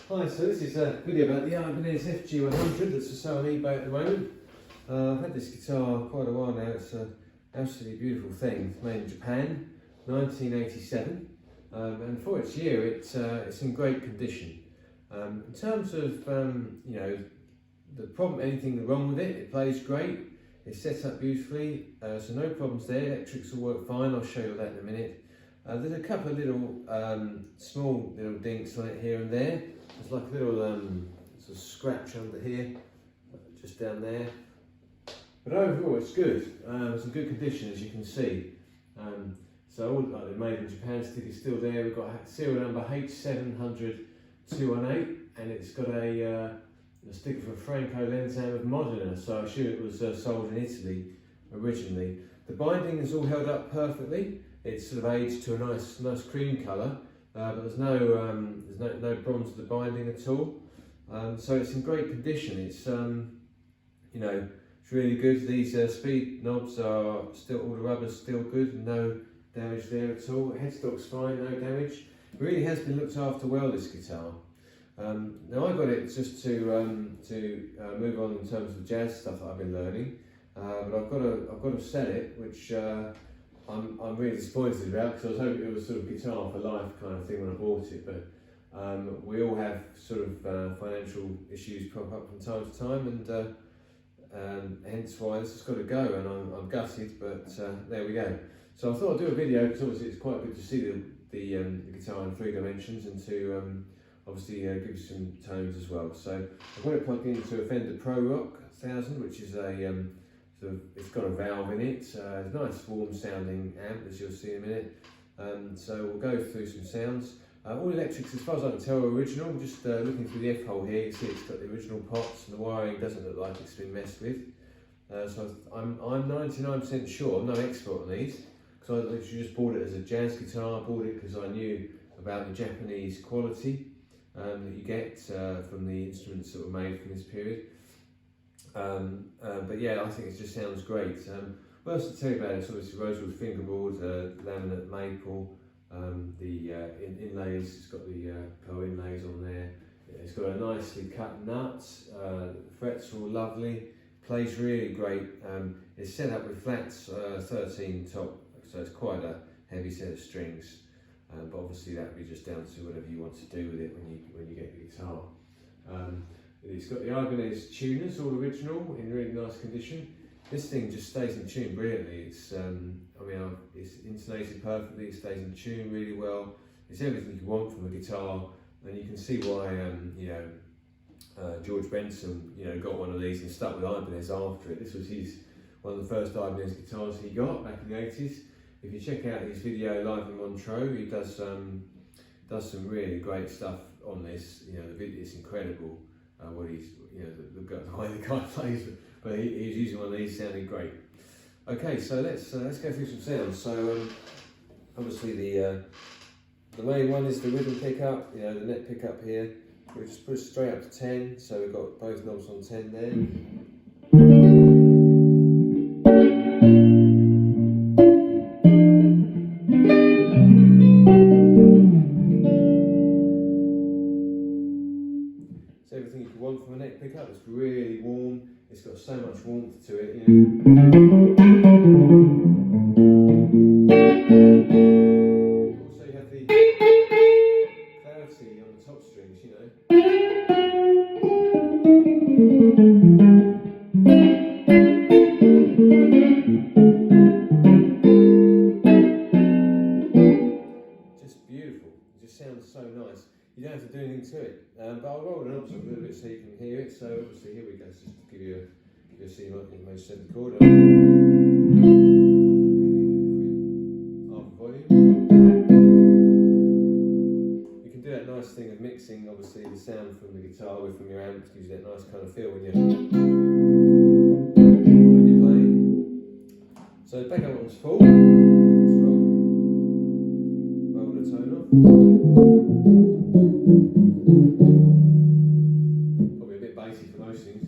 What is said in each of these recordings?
Hi, so this is a video about the Ibanez FG100 that's for sale on eBay at the moment. I've had this guitar quite a while now. It's an absolutely beautiful thing. It's made in Japan, 1987, and for its year it's in great condition. In terms of you know, the problem, anything wrong with it, it plays great. It's set up beautifully, so no problems there. Electrics will work fine. I'll show you that in a minute. There's a couple of little small little dinks on it here and there. There's like a little sort of scratch under here, just down there. But overall, it's good. It's in good condition, as you can see. So all like they're made in Japan, sticker's still there. We've got serial number H700218, and it's got a sticker for Franco Lenzam of Modena. So I assume it was sold in Italy originally. The binding is all held up perfectly. It's sort of aged to a nice cream colour, but there's no problems with the binding at all. So it's in great condition. It's you know, it's really good. These speed knobs are still, all the rubber's still good, no damage there at all. Headstock's fine, no damage. It really has been looked after well, this guitar. Now I got it just to move on in terms of jazz stuff that I've been learning, but I've got to sell it, which I'm really disappointed about, because I was hoping it was sort of guitar for life kind of thing when I bought it, but we all have sort of financial issues crop up from time to time, and hence why this has got to go, and I'm gutted, but there we go. So I thought I'd do a video, because obviously it's quite good to see the guitar in 3 dimensions, and to obviously give you some tones as well. So I've got it plugged into a Fender Pro Rock 1000, which is a it's got a valve in it. It's a nice warm sounding amp, as you'll see in a minute. So we'll go through some sounds. All electrics, as far as I can tell, are original. Just looking through the F-hole here, you can see it's got the original pots, and the wiring doesn't look like it's been messed with. So I'm 99% sure, I'm no expert on these, because I literally just bought it as a jazz guitar. I bought it because I knew about the Japanese quality that you get from the instruments that were made from this period. But yeah, I think it just sounds great. What else to tell you about it? It's obviously rosewood fingerboard, laminate maple, the inlays, it's got the pearl inlays on there. It's got a nicely cut nut, frets are all lovely, plays really great. It's set up with flats, 13 top, so it's quite a heavy set of strings. But obviously that would be just down to whatever you want to do with it when you get the guitar. It's got the Ibanez tuners, all original, in really nice condition. This thing just stays in tune brilliantly. It's I mean, it's intonated perfectly. It stays in tune really well. It's everything you want from a guitar, and you can see why you know, George Benson, you know, got one of these and stuck with Ibanez after it. This was one of the first Ibanez guitars he got back in the 80s. If you check out his video live in Montreux, he does some really great stuff on this. You know, the video is incredible. What he's, you know, the way the guy plays, but he's using one of these, sounding great. Okay, so let's go through some sounds. So obviously the main one is the rhythm pickup. You know, the neck pickup here. We just push straight up to 10. So we've got both knobs on 10 there. Everything you could want from a neck pickup. It's really warm. It's got so much warmth to it, you know. Also, you have the clarity on the top strings, you know. Just beautiful. It just sounds so nice. You don't have to do anything to it, but I'll roll it up a little bit so you can hear it. So obviously here we go, just to give you a C most 7th chord. Half volume. You can do that nice thing of mixing, obviously, the sound from the guitar with from your amp, gives you that nice kind of feel when you're playing. So back up one's full. Just roll the tone off. Probably a bit bassy for most things.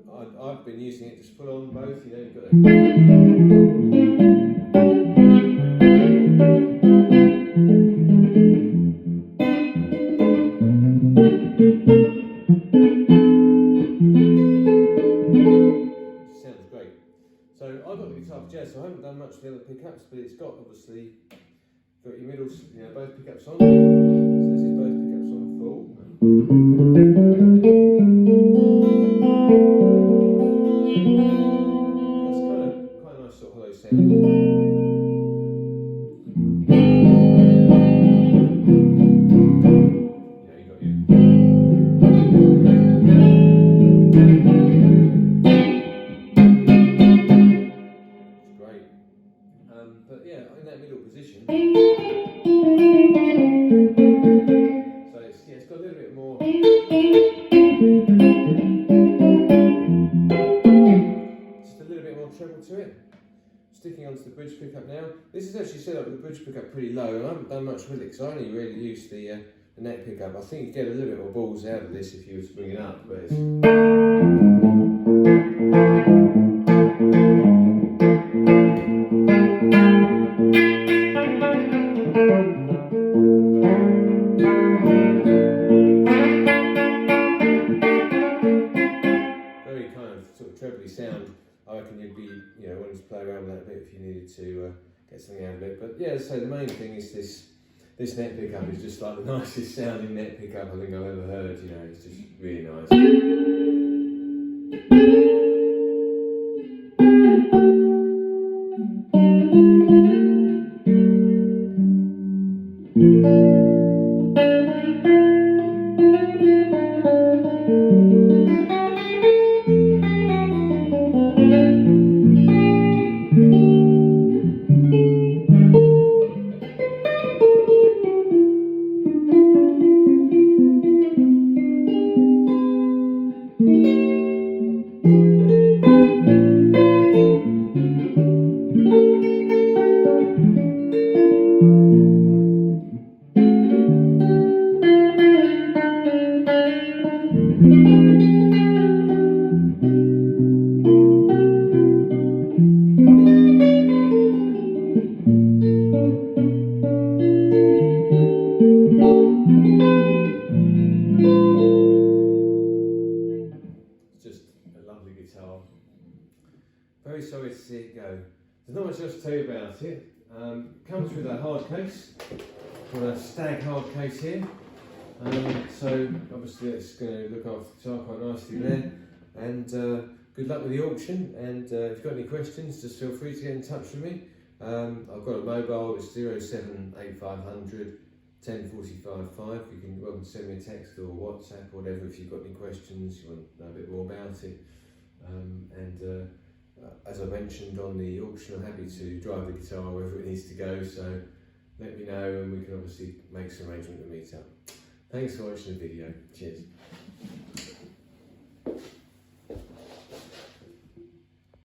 But I've been using it just full on both, you know, you've got that. got the guitar for jazz, so I haven't done much with the other pickups, but it's got obviously got your middle, both pickups on. So this is both pickups on full. That's quite a nice sort of hollow sound. But yeah, in that middle position, so it's got a little bit more, just a little bit more treble to it. Sticking onto the bridge pickup now. This is actually set up with the bridge pickup pretty low, and I haven't done much with it because I only really used the neck pickup. I think you get a little bit more balls out of this if you were to bring it up, but it's very kind of sort of trebly sound. I reckon you'd be, wanting to play around with that a bit if you needed to get something out of it. But yeah, so the main thing is this neck pickup is just like the nicest sounding neck pickup I think I've ever heard. It's just really nice. Very sorry to see it go. There's not much else to tell you about it. Comes with a hard case, got a stag hard case here. So obviously it's going to look after the guitar quite nicely there. And good luck with the auction. And if you've got any questions, just feel free to get in touch with me. I've got a mobile, it's 07850 10455. You can send me a text or WhatsApp or whatever if you've got any questions, you want to know a bit more about it. As I mentioned on the auction, I'm happy to drive the guitar wherever it needs to go, so let me know and we can obviously make some arrangement to meet up. Thanks for watching the video. Cheers.